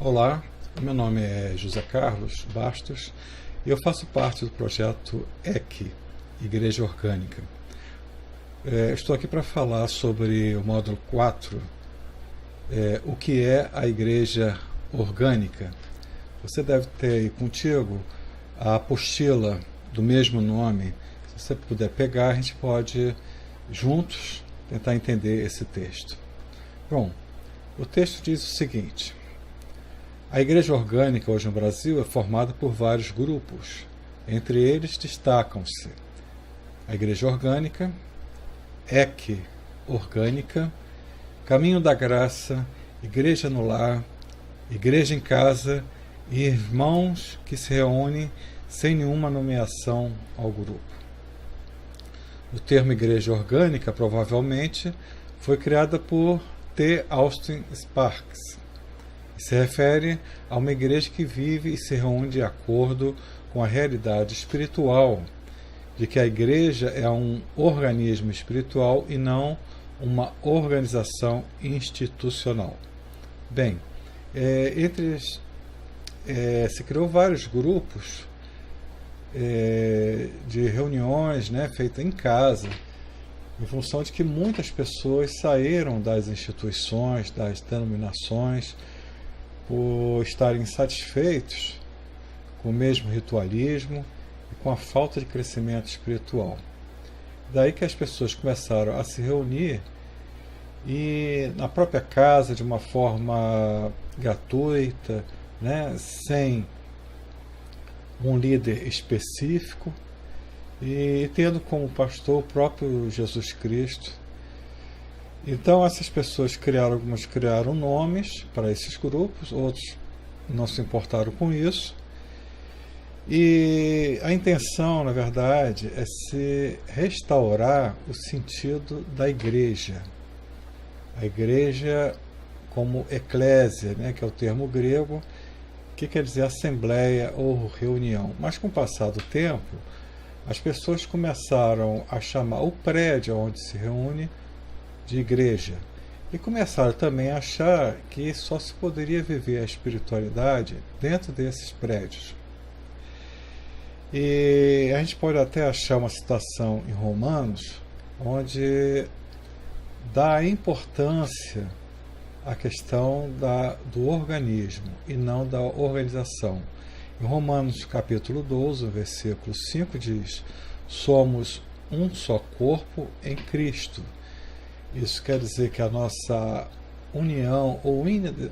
Olá, meu nome é José Carlos Bastos e eu faço parte do projeto EC, Igreja Orgânica. Estou aqui para falar sobre o módulo 4, o que é a Igreja Orgânica. Você deve ter aí contigo a apostila do mesmo nome. Se você puder pegar, a gente pode, juntos, tentar entender esse texto. Bom, o texto diz o seguinte: a Igreja Orgânica hoje no Brasil é formada por vários grupos. Entre eles destacam-se a Igreja Orgânica, EC Orgânica, Caminho da Graça, Igreja no Lar, Igreja em Casa e irmãos que se reúnem sem nenhuma nomeação ao grupo. O termo Igreja Orgânica provavelmente foi criada por T. Austin Sparks. Se refere a uma igreja que vive e se reúne de acordo com a realidade espiritual, de que a igreja é um organismo espiritual e não uma organização institucional. Bem, se criou vários grupos de reuniões, feitas em casa, em função de que muitas pessoas saíram das instituições, das denominações, por estarem insatisfeitos com o mesmo ritualismo e com a falta de crescimento espiritual. Daí que as pessoas começaram a se reunir e na própria casa, de uma forma gratuita, sem um líder específico, e tendo como pastor o próprio Jesus Cristo. Então essas pessoas algumas criaram nomes para esses grupos, outros não se importaram com isso. E a intenção, na verdade, é se restaurar o sentido da igreja. A igreja como eclésia, que é o termo grego, que quer dizer assembleia ou reunião. Mas com o passar do tempo, as pessoas começaram a chamar o prédio onde se reúne de igreja, e começaram também a achar que só se poderia viver a espiritualidade dentro desses prédios. E a gente pode até achar uma citação em Romanos onde dá importância à questão do organismo e não da organização. Em Romanos capítulo 12, versículo 5 diz: somos um só corpo em Cristo. Isso quer dizer que a nossa união ou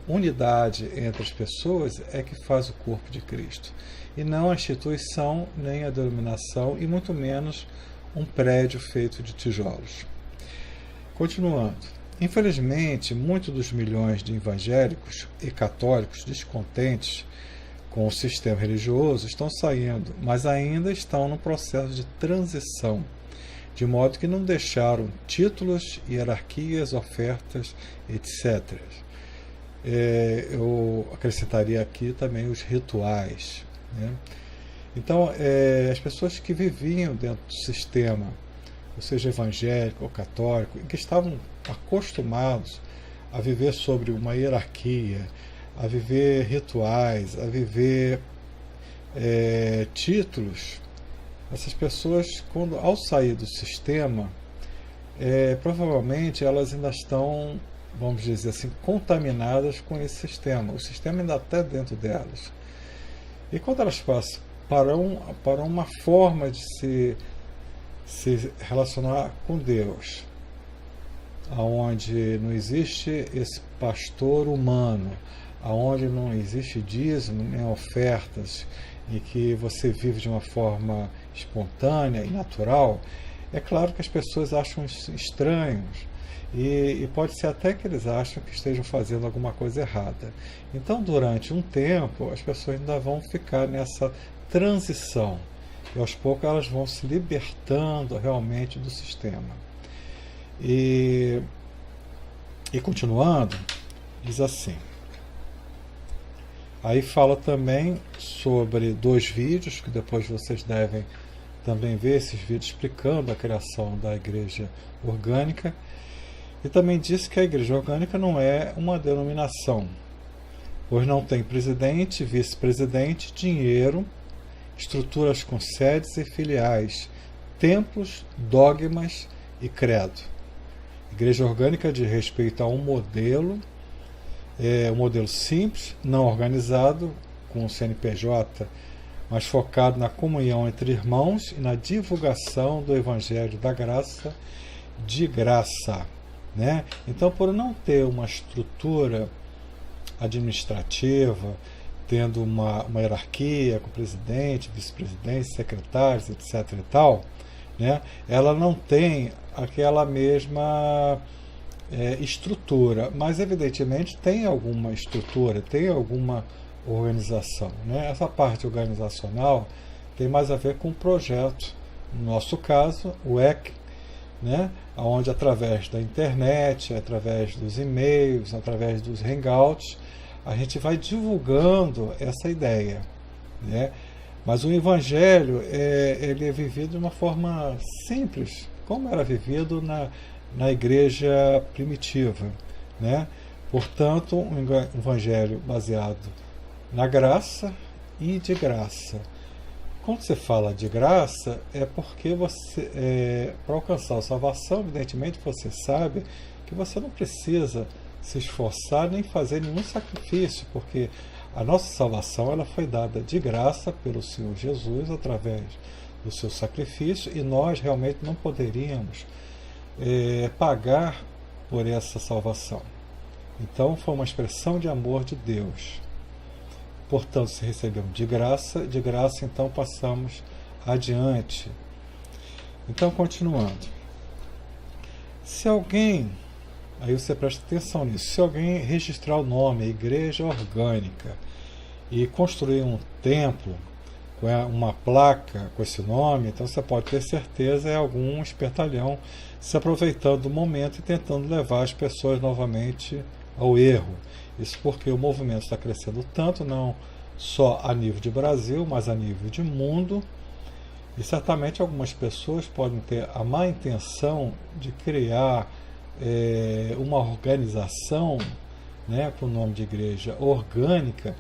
unidade entre as pessoas é que faz o corpo de Cristo, e não a instituição, nem a denominação, e muito menos um prédio feito de tijolos. Continuando, infelizmente, muitos dos milhões de evangélicos e católicos descontentes com o sistema religioso estão saindo, mas ainda estão no processo de transição, de modo que não deixaram títulos, hierarquias, ofertas, etc. Eu acrescentaria aqui também os rituais. Então, as pessoas que viviam dentro do sistema, ou seja, evangélico ou católico, e que estavam acostumados a viver sobre uma hierarquia, a viver rituais, a viver títulos, essas pessoas, ao sair do sistema, provavelmente elas ainda estão, vamos dizer assim, contaminadas com esse sistema. O sistema ainda está dentro delas. E quando elas passam para uma forma de se relacionar com Deus, onde não existe esse pastor humano, onde não existe dízimo nem ofertas, e que você vive de uma forma espontânea e natural, é claro que as pessoas acham estranhos, e pode ser até que eles acham que estejam fazendo alguma coisa errada. Então, durante um tempo, as pessoas ainda vão ficar nessa transição, e aos poucos elas vão se libertando realmente do sistema. E continuando, diz assim. Aí fala também sobre 2 vídeos, que depois vocês devem também ver esses vídeos explicando a criação da Igreja Orgânica. E também diz que a Igreja Orgânica não é uma denominação, pois não tem presidente, vice-presidente, dinheiro, estruturas com sedes e filiais, templos, dogmas e credo. Igreja orgânica diz respeito a um modelo simples, não organizado, com o CNPJ, mas focado na comunhão entre irmãos e na divulgação do Evangelho da graça de graça. Né? Então, por não ter uma estrutura administrativa, tendo uma hierarquia com presidente, vice-presidente, secretários, etc. e tal, né? Ela não tem aquela mesma estrutura, mas evidentemente tem alguma estrutura, tem alguma organização. Né? Essa parte organizacional tem mais a ver com o projeto. No nosso caso, o EC, né? Onde através da internet, através dos e-mails, através dos hangouts, a gente vai divulgando essa ideia. Né? Mas o Evangelho ele é vivido de uma forma simples, como era vivido na igreja primitiva. Né? Portanto, um Evangelho baseado na graça e de graça. Quando você fala de graça, é porque você, para alcançar a salvação, evidentemente você sabe que você não precisa se esforçar nem fazer nenhum sacrifício, porque a nossa salvação ela foi dada de graça pelo Senhor Jesus através do seu sacrifício, e nós realmente não poderíamos pagar por essa salvação. Então foi uma expressão de amor de Deus. Portanto, se recebemos de graça então passamos adiante. Então, continuando. Se alguém, aí você presta atenção nisso, se alguém registrar o nome Igreja Orgânica e construir um templo com uma placa com esse nome, então você pode ter certeza é algum espertalhão se aproveitando do momento e tentando levar as pessoas novamente ao erro. Isso porque o movimento está crescendo tanto, não só a nível de Brasil, mas a nível de mundo, e certamente algumas pessoas podem ter a má intenção de criar uma organização, né, com o nome de igreja orgânica,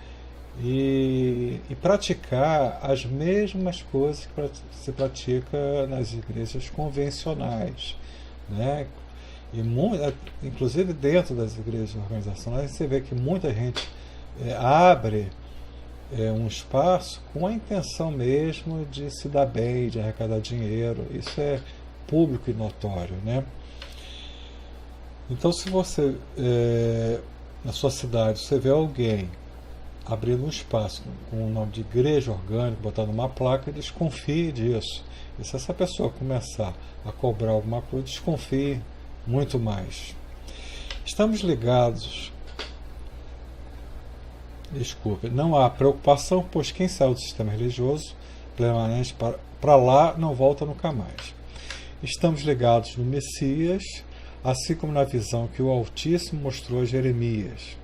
e praticar as mesmas coisas que se pratica nas igrejas convencionais. Né? E inclusive dentro das igrejas organizacionais você vê que muita gente abre um espaço com a intenção mesmo de se dar bem, de arrecadar dinheiro. Isso é público e notório. Né? Então, se você na sua cidade você vê alguém abrindo um espaço com o nome de igreja orgânica, botando uma placa, desconfie disso. E se essa pessoa começar a cobrar alguma coisa, desconfie muito mais. Estamos ligados. Desculpe, não há preocupação, pois quem saiu do sistema religioso permanente para lá não volta nunca mais. Estamos ligados no Messias, assim como na visão que o Altíssimo mostrou a Jeremias.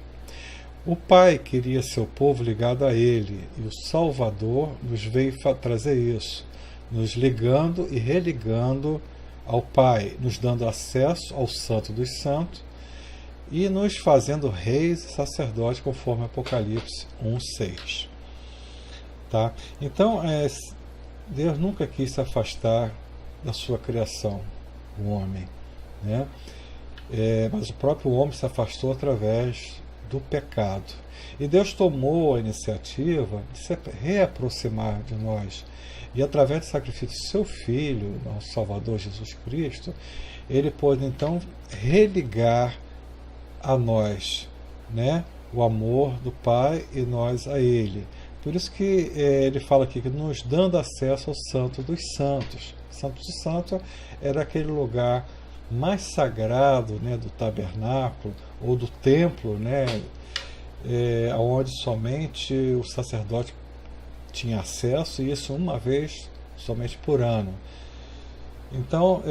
O Pai queria seu povo ligado a Ele, e o Salvador nos veio trazer isso, nos ligando e religando ao Pai, nos dando acesso ao Santo dos Santos e nos fazendo reis e sacerdotes, conforme Apocalipse 1:6. Tá? Então, Deus nunca quis se afastar da sua criação, o homem. Né? Mas o próprio homem se afastou através do pecado. E Deus tomou a iniciativa de se reaproximar de nós. E através do sacrifício do seu Filho, nosso Salvador Jesus Cristo, Ele pôde então religar a nós, né, o amor do Pai e nós a Ele. Por isso que ele fala aqui que nos dando acesso ao Santo dos Santos. O Santo dos Santos era aquele lugar mais sagrado, né, do tabernáculo ou do templo, né, onde somente o sacerdote tinha acesso, e isso uma vez somente por ano. Então,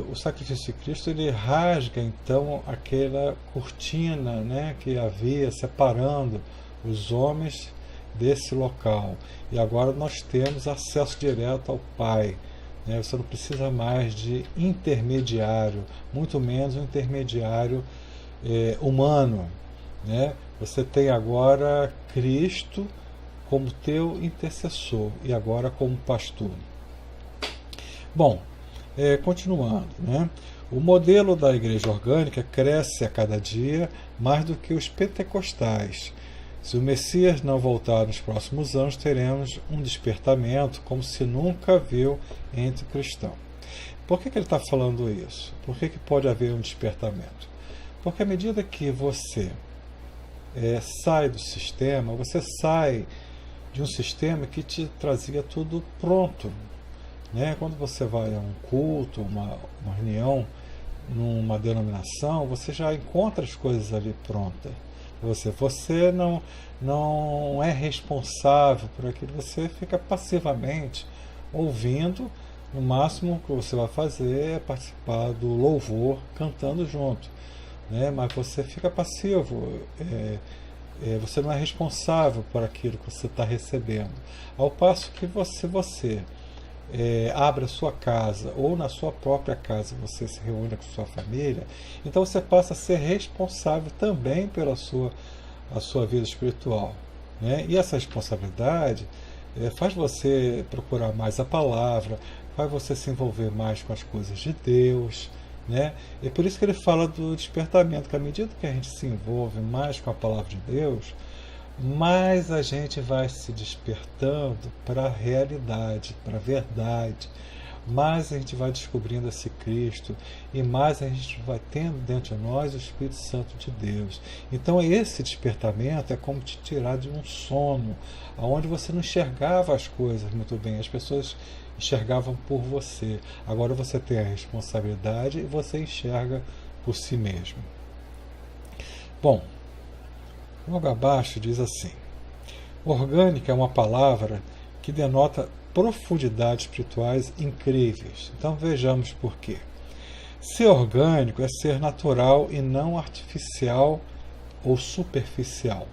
o sacrifício de Cristo ele rasga então aquela cortina, né, que havia separando os homens desse local. E agora nós temos acesso direto ao Pai. Né? Você não precisa mais de intermediário, muito menos um intermediário humano. Né? Você tem agora Cristo como teu intercessor e agora como pastor. Bom, continuando, né? O modelo da igreja orgânica cresce a cada dia mais do que os pentecostais. Se o Messias não voltar nos próximos anos, teremos um despertamento como se nunca viu entre cristãos. Por que ele está falando isso? Por que pode haver um despertamento? Porque à medida que você sai do sistema, você sai de um sistema que te trazia tudo pronto. Né? Quando você vai a um culto, uma reunião, numa denominação, você já encontra as coisas ali prontas. Você não é responsável por aquilo, você fica passivamente ouvindo. No máximo que você vai fazer é participar do louvor, cantando junto. Né? Mas você fica passivo, você não é responsável por aquilo que você está recebendo. Ao passo que você abre a sua casa, ou na sua própria casa você se reúne com sua família, então você passa a ser responsável também pela a sua vida espiritual. Né? E essa responsabilidade faz você procurar mais a palavra, faz você se envolver mais com as coisas de Deus. Né? E por isso que ele fala do despertamento, que à medida que a gente se envolve mais com a palavra de Deus, mais a gente vai se despertando para a realidade, para a verdade, mais a gente vai descobrindo esse Cristo e mais a gente vai tendo dentro de nós o Espírito Santo de Deus. Então esse despertamento é como te tirar de um sono, onde você não enxergava as coisas muito bem, as pessoas enxergavam por você. Agora você tem a responsabilidade e você enxerga por si mesmo. Bom, logo abaixo diz assim: orgânica é uma palavra que denota profundidades espirituais incríveis. Então vejamos por quê. Ser orgânico é ser natural e não artificial ou superficial,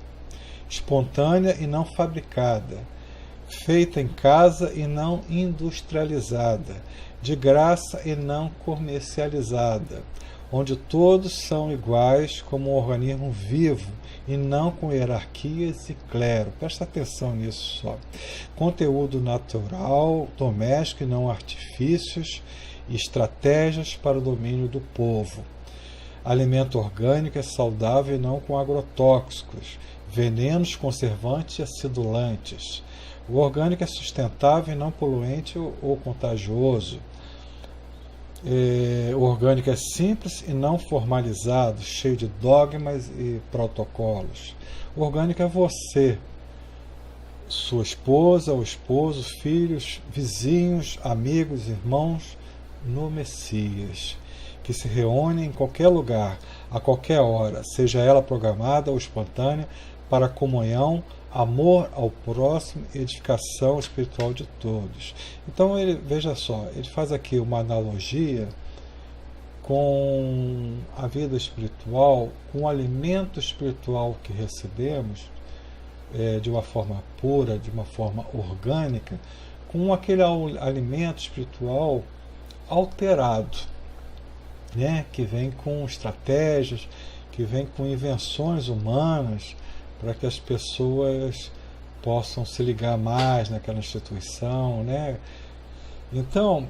espontânea e não fabricada, feita em casa e não industrializada, de graça e não comercializada, onde todos são iguais como um organismo vivo e não com hierarquias e clero. Presta atenção nisso só. Conteúdo natural, doméstico e não artifícios e estratégias para o domínio do povo. Alimento orgânico é saudável e não com agrotóxicos, venenos, conservantes e acidulantes. O orgânico é sustentável e não poluente ou contagioso. O orgânico é simples e não formalizado, cheio de dogmas e protocolos. O orgânico é você, sua esposa, o esposo, filhos, vizinhos, amigos, irmãos no Messias, que se reúnem em qualquer lugar, a qualquer hora, seja ela programada ou espontânea, para a comunhão, amor ao próximo e edificação espiritual de todos. Então, veja só, ele faz aqui uma analogia com a vida espiritual, com o alimento espiritual que recebemos, de uma forma pura, de uma forma orgânica, com aquele alimento espiritual alterado, né? Que vem com estratégias, que vem com invenções humanas, para que as pessoas possam se ligar mais naquela instituição, né? Então,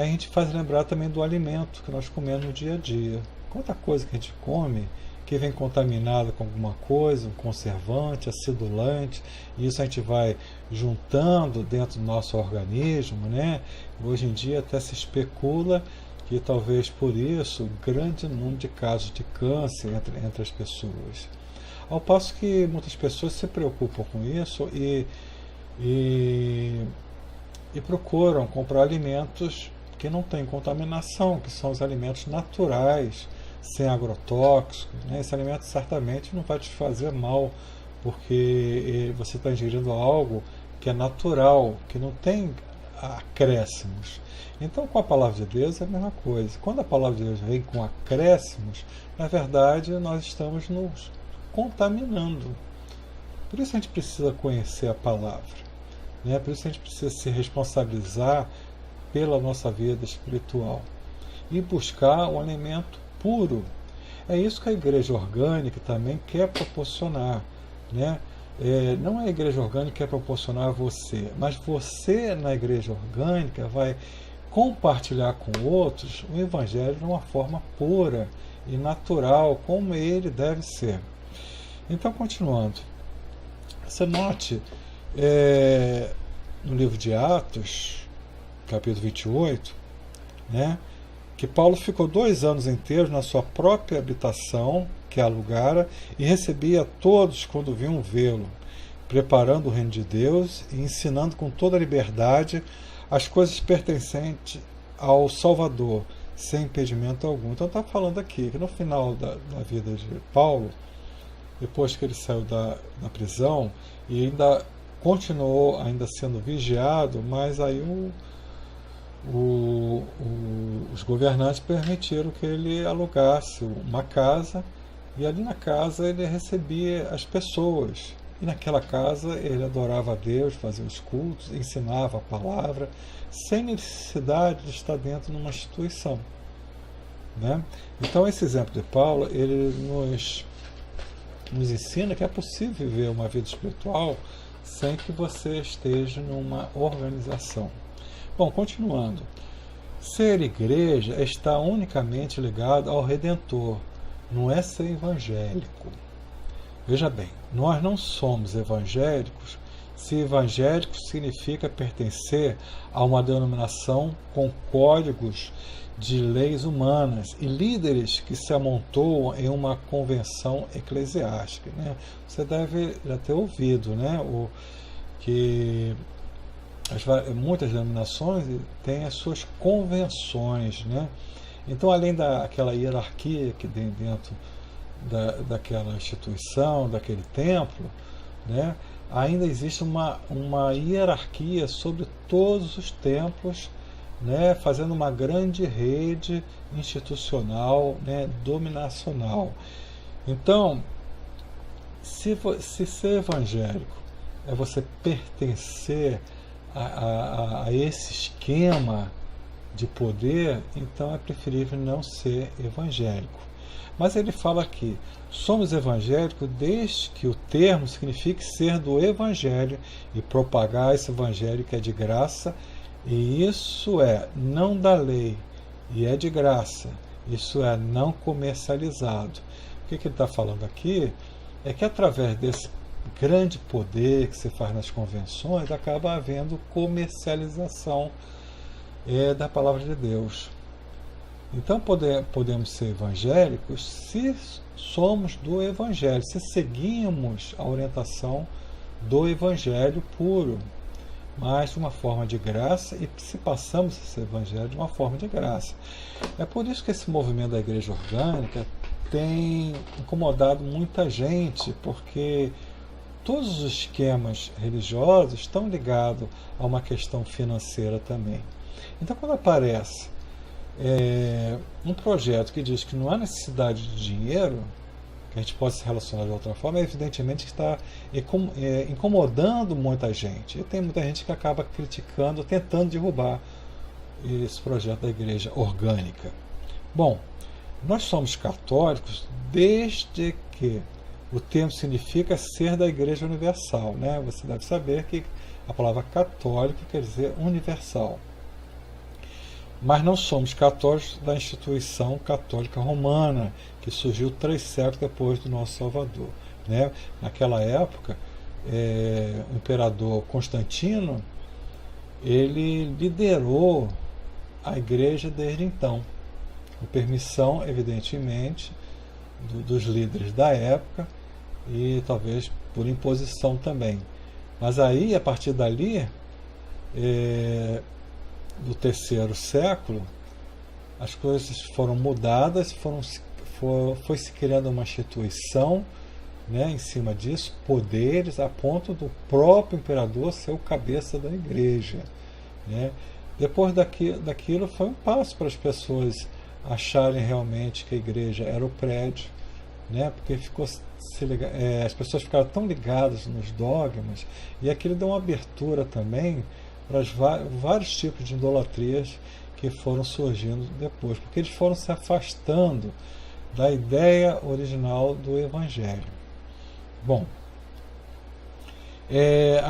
a gente faz lembrar também do alimento que nós comemos no dia a dia. Quanta coisa que a gente come que vem contaminada com alguma coisa, um conservante, acidulante, e isso a gente vai juntando dentro do nosso organismo, né? Hoje em dia até se especula que talvez por isso o grande número de casos de câncer entre as pessoas. Ao passo que muitas pessoas se preocupam com isso e procuram comprar alimentos que não têm contaminação, que são os alimentos naturais, sem agrotóxicos. Né? Esse alimento certamente não vai te fazer mal, porque você está ingerindo algo que é natural, que não tem acréscimos. Então, com a palavra de Deus é a mesma coisa. Quando a palavra de Deus vem com acréscimos, na verdade nós estamos nos contaminando. Por isso a gente precisa conhecer a palavra, né? Por isso a gente precisa se responsabilizar pela nossa vida espiritual e buscar um alimento puro. É isso que a igreja orgânica também quer proporcionar, né? Não é a igreja orgânica que quer proporcionar a você, mas você na igreja orgânica vai compartilhar com outros o evangelho de uma forma pura e natural, como ele deve ser. Então, continuando, você note no livro de Atos, capítulo 28, né, que Paulo ficou 2 anos inteiros na sua própria habitação, que alugara, e recebia todos quando vinham vê-lo, preparando o reino de Deus e ensinando com toda a liberdade as coisas pertencentes ao Salvador, sem impedimento algum. Então está falando aqui que no final da vida de Paulo, depois que ele saiu da prisão, e ainda continuou ainda sendo vigiado, mas aí os governantes permitiram que ele alugasse uma casa, e ali na casa ele recebia as pessoas, e naquela casa ele adorava a Deus, fazia os cultos, ensinava a palavra, sem necessidade de estar dentro de uma instituição, né? Então esse exemplo de Paulo, ele nos ensina que é possível viver uma vida espiritual sem que você esteja numa organização. Bom, continuando. Ser igreja é estar unicamente ligado ao Redentor, não é ser evangélico. Veja bem, nós não somos evangélicos se evangélico significa pertencer a uma denominação com códigos de leis humanas e líderes que se amontoam em uma convenção eclesiástica, né? Você deve já ter ouvido, né, que muitas denominações têm as suas convenções, né? Então, além daquela hierarquia que tem dentro daquela instituição, daquele templo, né, ainda existe uma hierarquia sobre todos os templos, né, fazendo uma grande rede institucional, né, dominacional. Então, se ser evangélico é você pertencer a esse esquema de poder, então é preferível não ser evangélico. Mas ele fala aqui, somos evangélicos desde que o termo signifique ser do evangelho e propagar esse evangelho que é de graça, e isso é não da lei, e é de graça, isso é não comercializado. O que ele está falando aqui é que através desse grande poder que se faz nas convenções, acaba havendo comercialização da palavra de Deus. Então podemos ser evangélicos se somos do evangelho, se seguimos a orientação do evangelho puro, mas de uma forma de graça, e se passamos esse evangelho de uma forma de graça. É por isso que esse movimento da igreja orgânica tem incomodado muita gente, porque todos os esquemas religiosos estão ligados a uma questão financeira também. Então, quando aparece um projeto que diz que não há necessidade de dinheiro, que a gente pode se relacionar de outra forma, evidentemente que está incomodando muita gente. E tem muita gente que acaba criticando, tentando derrubar esse projeto da igreja orgânica. Bom, nós somos católicos desde que o termo significa ser da Igreja Universal, né? Você deve saber que a palavra católico quer dizer universal. Mas não somos católicos da instituição católica romana, que surgiu 3 séculos depois do nosso Salvador, né? Naquela época, o imperador Constantino, ele liderou a igreja desde então, com permissão, evidentemente, dos líderes da época, e talvez por imposição também. Mas aí, a partir dali, do 3º século, as coisas foram mudadas, foi se criando uma instituição, né, em cima disso, poderes, a ponto do próprio imperador ser o cabeça da igreja, né? Depois daquilo foi um passo para as pessoas acharem realmente que a igreja era o prédio, né? Porque as pessoas ficaram tão ligadas nos dogmas, e aquilo deu uma abertura também para vários tipos de idolatrias que foram surgindo depois, porque eles foram se afastando da ideia original do Evangelho. Bom,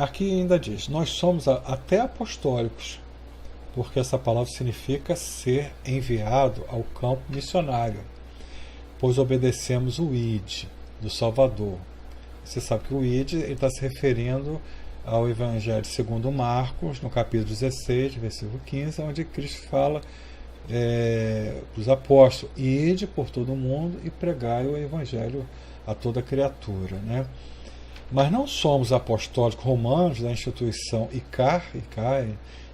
aqui ainda diz, nós somos até apostólicos, porque essa palavra significa ser enviado ao campo missionário, pois obedecemos o ID do Salvador. Você sabe que o ID está se referindo ao Evangelho segundo Marcos, no capítulo 16, versículo 15, onde Cristo fala para os apóstolos, ide por todo o mundo e pregai o Evangelho a toda criatura, né? Mas não somos apostólicos romanos da instituição ICAR,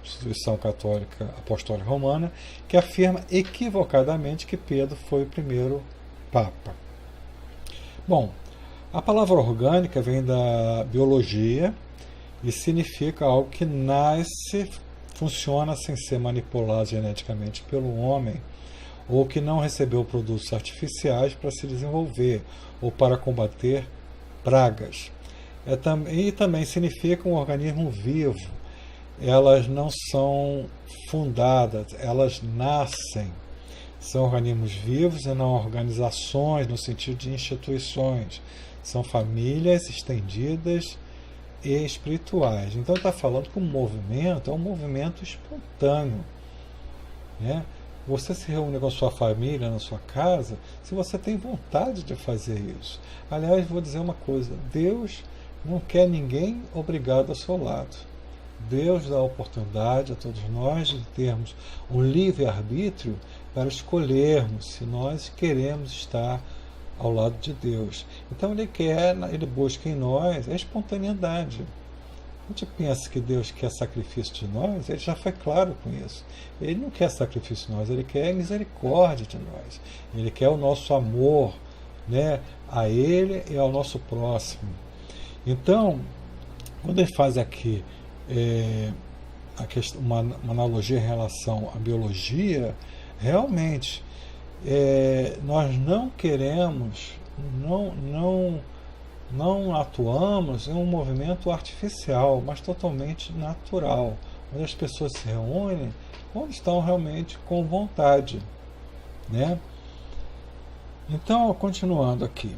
Instituição Católica Apostólica Romana, que afirma equivocadamente que Pedro foi o primeiro Papa. Bom, a palavra orgânica vem da biologia e significa algo que nasce, funciona sem ser manipulado geneticamente pelo homem, ou que não recebeu produtos artificiais para se desenvolver, ou para combater pragas. E também significa um organismo vivo. Elas não são fundadas, elas nascem. São organismos vivos e não organizações no sentido de instituições. São famílias estendidas e espirituais. Então está falando que o movimento é um movimento espontâneo, né? Você se reúne com a sua família na sua casa se você tem vontade de fazer isso. Aliás, vou dizer uma coisa, Deus não quer ninguém obrigado ao seu lado. Deus dá a oportunidade a todos nós de termos um livre-arbítrio para escolhermos se nós queremos estar ao lado de Deus. Então ele busca em nós a espontaneidade. A gente pensa que Deus quer sacrifício de nós, ele já foi claro com isso. Ele não quer sacrifício de nós, ele quer misericórdia de nós. Ele quer o nosso amor, né, a ele e ao nosso próximo. Então, quando ele faz aqui uma analogia em relação à biologia, realmente nós não queremos, não atuamos em um movimento artificial, mas totalmente natural, onde as pessoas se reúnem quando estão realmente com vontade, né? Então, continuando aqui,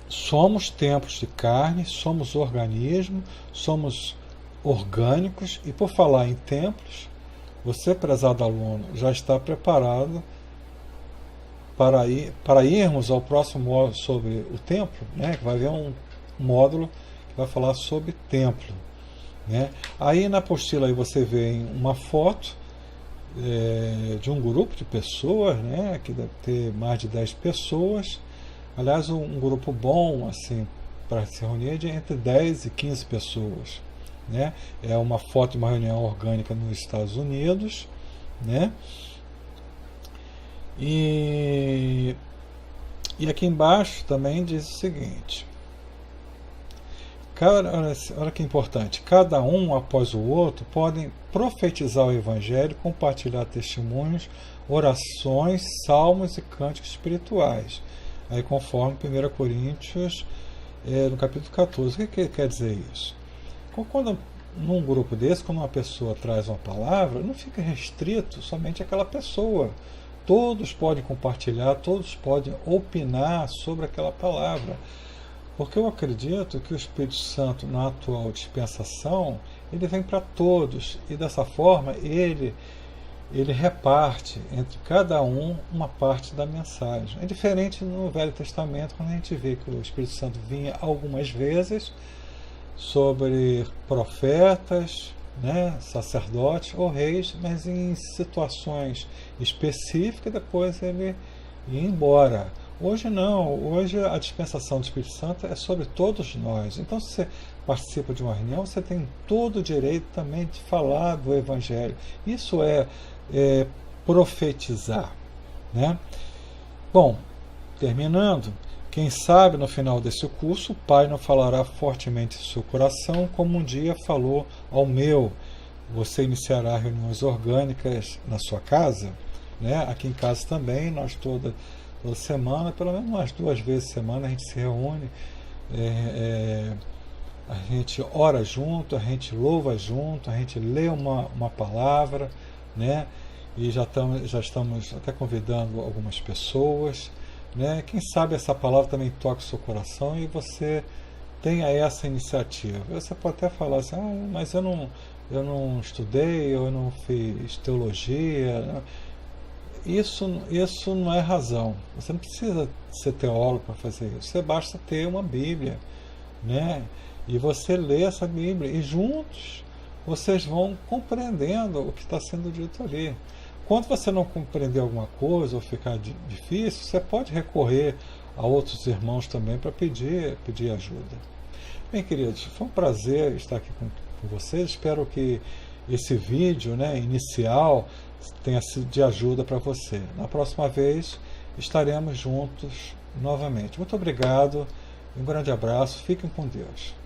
somos templos de carne, somos organismos, somos orgânicos, e por falar em templos, você, prezado aluno, já está preparado para irmos ao próximo módulo sobre o templo, né? Que vai haver um módulo que vai falar sobre templo, né? Aí na apostila aí você vê uma foto de um grupo de pessoas, né? Que deve ter mais de 10 pessoas. Aliás, um grupo bom assim para se reunir de entre 10 e 15 pessoas, né? É uma foto de uma reunião orgânica nos Estados Unidos, né? E aqui embaixo também diz o seguinte, olha que importante, cada um após o outro podem profetizar o Evangelho, compartilhar testemunhos, orações, salmos e cânticos espirituais. Aí conforme 1 Coríntios, no capítulo 14. O que quer dizer isso? Quando num grupo desse, quando uma pessoa traz uma palavra, não fica restrito somente àquela pessoa. Todos podem compartilhar, todos podem opinar sobre aquela palavra. Porque eu acredito que o Espírito Santo, na atual dispensação, ele vem para todos. E dessa forma, ele reparte entre cada um uma parte da mensagem. É diferente no Velho Testamento, quando a gente vê que o Espírito Santo vinha algumas vezes sobre profetas, né, sacerdotes ou reis, mas em situações específicas, depois ele ia embora. Hoje não, hoje a dispensação do Espírito Santo é sobre todos nós. Então, se você participa de uma reunião, você tem todo o direito também de falar do Evangelho. Isso é profetizar, né? Bom, terminando, quem sabe no final desse curso o Pai não falará fortemente em seu coração, como um dia falou ao meu. Você iniciará reuniões orgânicas na sua casa, né? Aqui em casa também, nós toda semana, pelo menos umas 2 vezes por semana, a gente se reúne, a gente ora junto, a gente louva junto, a gente lê uma palavra, né? e já estamos até convidando algumas pessoas, né? Quem sabe essa palavra também toque o seu coração e você tenha essa iniciativa. Você pode até falar assim, mas eu não estudei, eu não fiz teologia. Isso não é razão. Você não precisa ser teólogo para fazer isso. Você basta ter uma Bíblia, né? E você lê essa Bíblia e juntos vocês vão compreendendo o que está sendo dito ali. Quando você não compreender alguma coisa ou ficar difícil, você pode recorrer a outros irmãos também para pedir ajuda. Bem, queridos, foi um prazer estar aqui com vocês. Espero que esse vídeo, né, inicial tenha sido de ajuda para você. Na próxima vez estaremos juntos novamente. Muito obrigado, um grande abraço, fiquem com Deus.